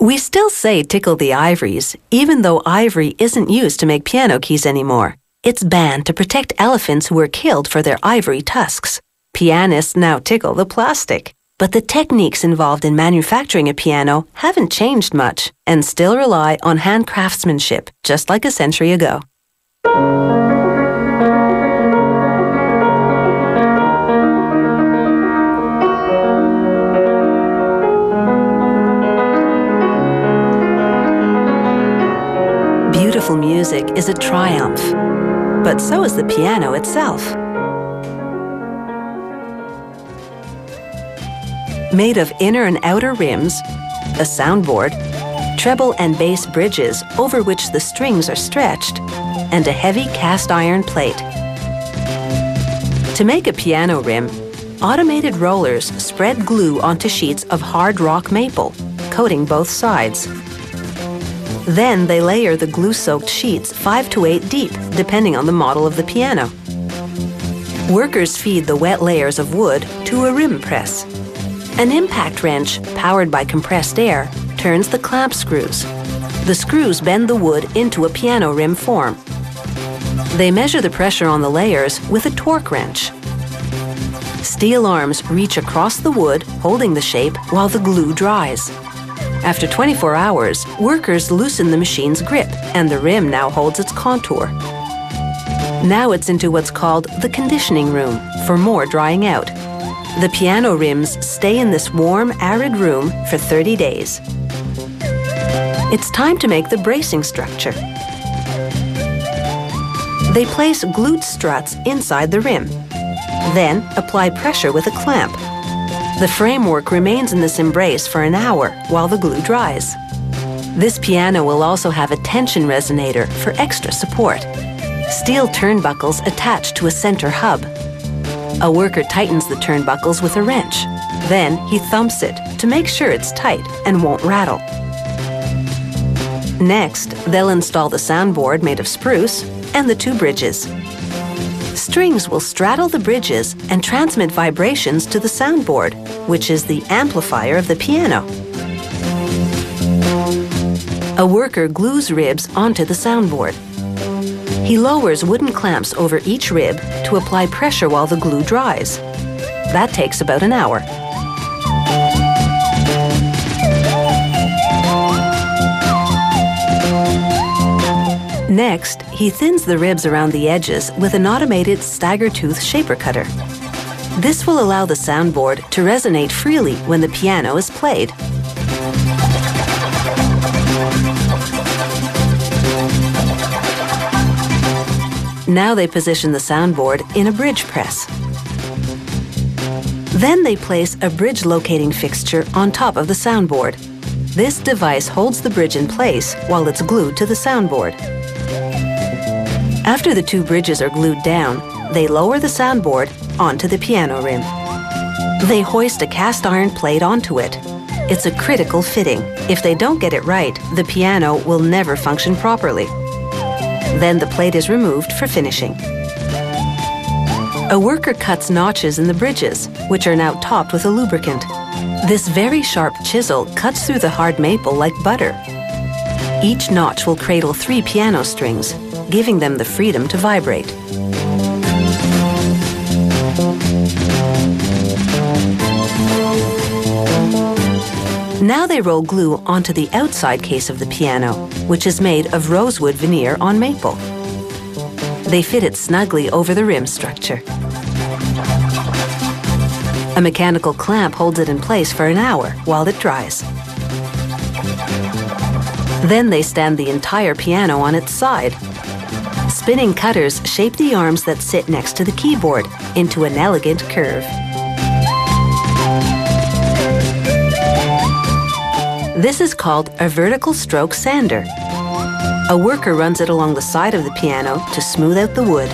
We still say tickle the ivories, even though ivory isn't used to make piano keys anymore. It's banned to protect elephants who were killed for their ivory tusks. Pianists now tickle the plastic. But the techniques involved in manufacturing a piano haven't changed much and still rely on hand craftsmanship, just like a century ago. Beautiful music is a triumph, but so is the piano itself. Made of inner and outer rims, a soundboard, treble and bass bridges over which the strings are stretched, and a heavy cast iron plate. To make a piano rim, automated rollers spread glue onto sheets of hard rock maple, coating both sides. Then they layer the glue-soaked sheets 5 to 8 deep, depending on the model of the piano. Workers feed the wet layers of wood to a rim press. An impact wrench, powered by compressed air, turns the clamp screws. The screws bend the wood into a piano rim form. They measure the pressure on the layers with a torque wrench. Steel arms reach across the wood, holding the shape while the glue dries. After 24 hours, workers loosen the machine's grip, and the rim now holds its contour. Now it's into what's called the conditioning room for more drying out. The piano rims stay in this warm, arid room for 30 days. It's time to make the bracing structure. They place glued struts inside the rim, then apply pressure with a clamp. The framework remains in this embrace for an hour while the glue dries. This piano will also have a tension resonator for extra support. Steel turnbuckles attached to a center hub. A worker tightens the turnbuckles with a wrench. Then he thumps it to make sure it's tight and won't rattle. Next, they'll install the soundboard made of spruce and the 2 bridges. Strings will straddle the bridges and transmit vibrations to the soundboard, which is the amplifier of the piano. A worker glues ribs onto the soundboard. He lowers wooden clamps over each rib to apply pressure while the glue dries. That takes about an hour. Next, he thins the ribs around the edges with an automated stagger tooth shaper cutter. This will allow the soundboard to resonate freely when the piano is played. Now they position the soundboard in a bridge press. Then they place a bridge locating fixture on top of the soundboard. This device holds the bridge in place while it's glued to the soundboard. After the 2 bridges are glued down, they lower the soundboard onto the piano rim. They hoist a cast iron plate onto it. It's a critical fitting. If they don't get it right, the piano will never function properly. Then the plate is removed for finishing. A worker cuts notches in the bridges, which are now topped with a lubricant. This very sharp chisel cuts through the hard maple like butter. Each notch will cradle 3 piano strings, giving them the freedom to vibrate. Now they roll glue onto the outside case of the piano, which is made of rosewood veneer on maple. They fit it snugly over the rim structure. A mechanical clamp holds it in place for an hour while it dries. Then they stand the entire piano on its side. Spinning cutters shape the arms that sit next to the keyboard into an elegant curve. This is called a vertical stroke sander. A worker runs it along the side of the piano to smooth out the wood.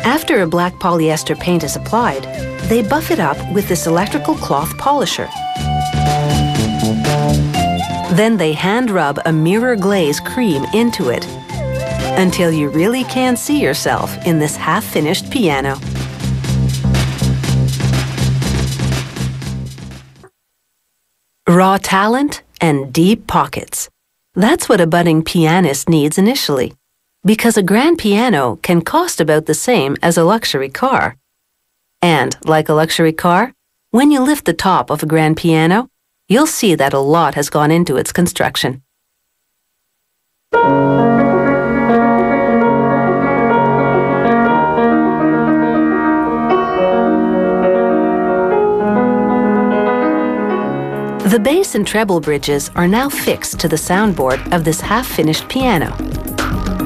After a black polyester paint is applied, they buff it up with this electrical cloth polisher. Then they hand rub a mirror glaze cream into it until you really can't see yourself in this half-finished piano. Raw talent and deep pockets. That's what a budding pianist needs initially, because a grand piano can cost about the same as a luxury car. And, like a luxury car, when you lift the top of a grand piano, you'll see that a lot has gone into its construction. The bass and treble bridges are now fixed to the soundboard of this half-finished piano.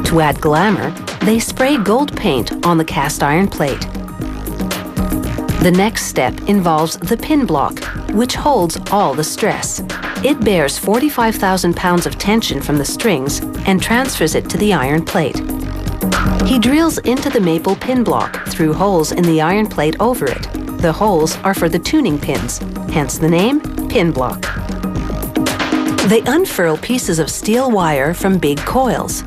To add glamour, they spray gold paint on the cast iron plate. The next step involves the pin block, which holds all the stress. It bears 45,000 pounds of tension from the strings and transfers it to the iron plate. He drills into the maple pin block through holes in the iron plate over it. The holes are for the tuning pins, hence the name pin block. They unfurl pieces of steel wire from big coils.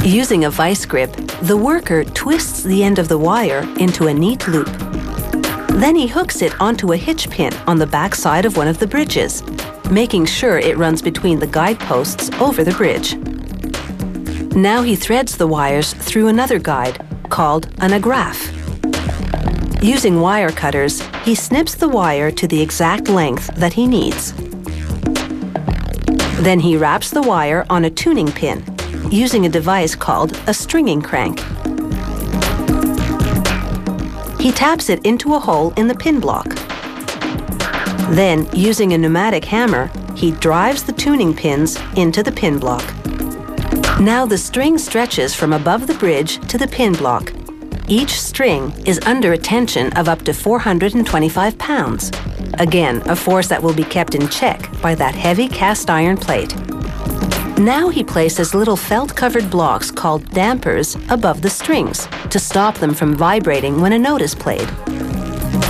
Using a vice grip, the worker twists the end of the wire into a neat loop. Then he hooks it onto a hitch pin on the back side of one of the bridges, making sure it runs between the guide posts over the bridge. Now he threads the wires through another guide, called an agraffe. Using wire cutters, he snips the wire to the exact length that he needs. Then he wraps the wire on a tuning pin, using a device called a stringing crank. He taps it into a hole in the pin block. Then, using a pneumatic hammer, he drives the tuning pins into the pin block. Now the string stretches from above the bridge to the pin block. Each string is under a tension of up to 425 pounds. Again, a force that will be kept in check by that heavy cast iron plate. Now he places little felt-covered blocks called dampers above the strings to stop them from vibrating when a note is played.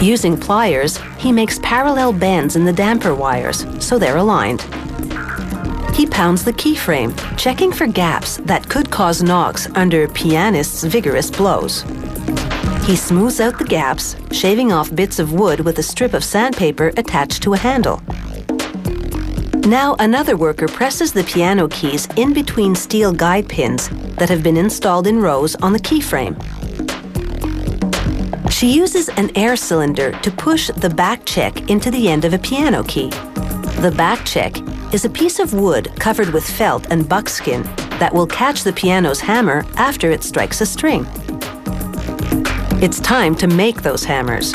Using pliers, he makes parallel bends in the damper wires so they're aligned. He pounds the keyframe, checking for gaps that could cause knocks under a pianist's vigorous blows. He smooths out the gaps, shaving off bits of wood with a strip of sandpaper attached to a handle. Now another worker presses the piano keys in between steel guide pins that have been installed in rows on the keyframe. She uses an air cylinder to push the back check into the end of a piano key. The back check is a piece of wood covered with felt and buckskin that will catch the piano's hammer after it strikes a string. It's time to make those hammers.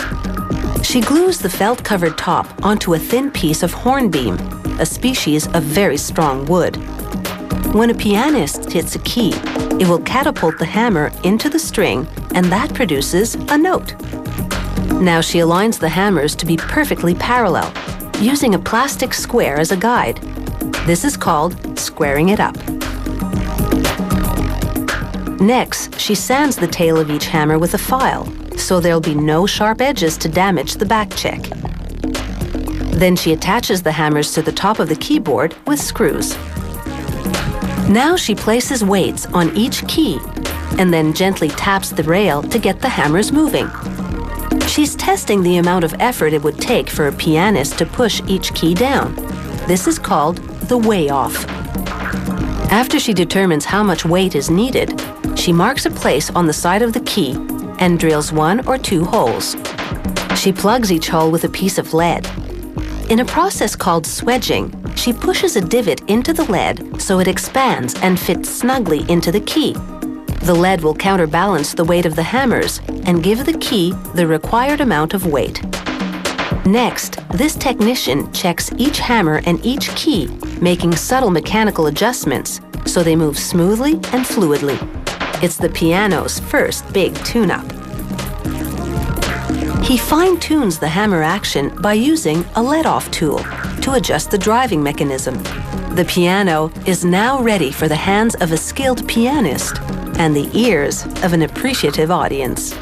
She glues the felt-covered top onto a thin piece of hornbeam, a species of very strong wood. When a pianist hits a key, it will catapult the hammer into the string, and that produces a note. Now she aligns the hammers to be perfectly parallel, using a plastic square as a guide. This is called squaring it up. Next, she sands the tail of each hammer with a file, so there'll be no sharp edges to damage the back check. Then she attaches the hammers to the top of the keyboard with screws. Now she places weights on each key and then gently taps the rail to get the hammers moving. She's testing the amount of effort it would take for a pianist to push each key down. This is called the weigh-off. After she determines how much weight is needed, she marks a place on the side of the key and drills 1 or 2 holes. She plugs each hole with a piece of lead. In a process called swedging, she pushes a divot into the lead so it expands and fits snugly into the key. The lead will counterbalance the weight of the hammers and give the key the required amount of weight. Next, this technician checks each hammer and each key, making subtle mechanical adjustments so they move smoothly and fluidly. It's the piano's first big tune-up. He fine-tunes the hammer action by using a let-off tool to adjust the driving mechanism. The piano is now ready for the hands of a skilled pianist and the ears of an appreciative audience.